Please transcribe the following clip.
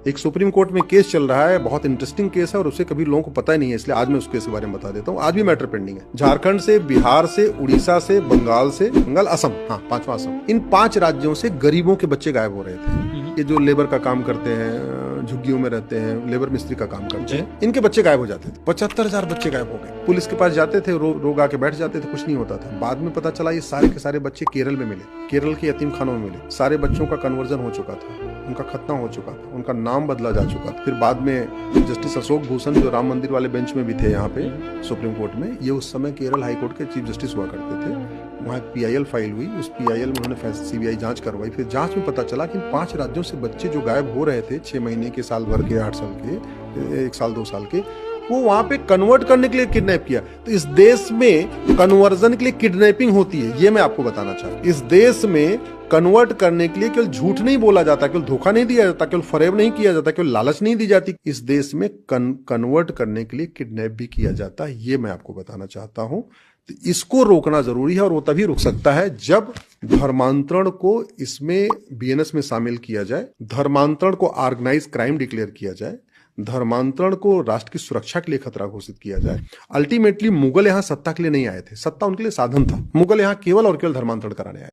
एक supreme court में case चल रहा है, बहुत इंटरेस्टिंग केस है और उसे कभी लोगों को पता ही नहीं है, इसलिए आज मैं उस केस के बारे में बता देता हूँ। आज भी मैटर पेंडिंग है। झारखंड से, बिहार से, उड़ीसा से, बंगाल, असम, हाँ पांचवा असम, इन 5 राज्यों से गरीबों के बच्चे गायब हो रहे थे। ये जो लेबर का काम करते हैं, झुग्गियों में रहते हैं, लेबर मिस्त्री का काम करते हैं, इनके बच्चे गायब हो जाते थे। 75,000 बच्चे गायब हो गए। पुलिस के पास जाते थे, रोग आके बैठ जाते थे, कुछ नहीं होता था। बाद में पता चला ये सारे के सारे बच्चे केरल में मिले, केरल के यतीम खानों में मिले। सारे बच्चों का कन्वर्जन हो चुका था, उनका खतना हो चुका था, उनका नाम बदला जा चुका था। फिर बाद में जस्टिस अशोक भूषण, जो राम मंदिर वाले बेंच में भी थे यहाँ पे सुप्रीम कोर्ट में, ये उस समय केरल हाई कोर्ट के चीफ जस्टिस हुआ करते थे। वहाँ एक PIL फाइल हुई, उस PIL में उन्होंने CBI जांच करवाई। फिर जांच में पता चला कि 5 राज्यों से बच्चे जो गायब हो रहे थे 6 महीने के, साल भर के, 8 साल के, 1 साल 2 साल के, वो वहां पे कन्वर्ट करने के लिए किडनैप किया। तो इस देश में कन्वर्जन के लिए किडनैपिंग होती है, ये मैं आपको बताना चाहता हूँ। इस देश में कन्वर्ट करने के लिए केवल झूठ नहीं बोला जाता, केवल धोखा नहीं दिया जाता, केवल फरेब नहीं किया जाता, केवल लालच नहीं दी जाती। इस देश में कन्वर्ट करने के लिए किडनैप भी किया जाता है, ये मैं आपको बताना चाहता हूं। तो इसको रोकना जरूरी है, और वो तभी रुक सकता है जब धर्मांतरण को इसमें BNS में शामिल किया जाए, धर्मांतरण को ऑर्गेनाइज क्राइम डिक्लेयर किया जाए, धर्मांतरण को राष्ट्र की सुरक्षा के लिए खतरा घोषित किया जाए। अल्टीमेटली मुगल यहाँ सत्ता के लिए नहीं आए थे, सत्ता उनके लिए साधन था। मुगल यहाँ केवल और केवल धर्मांतरण कराने आए।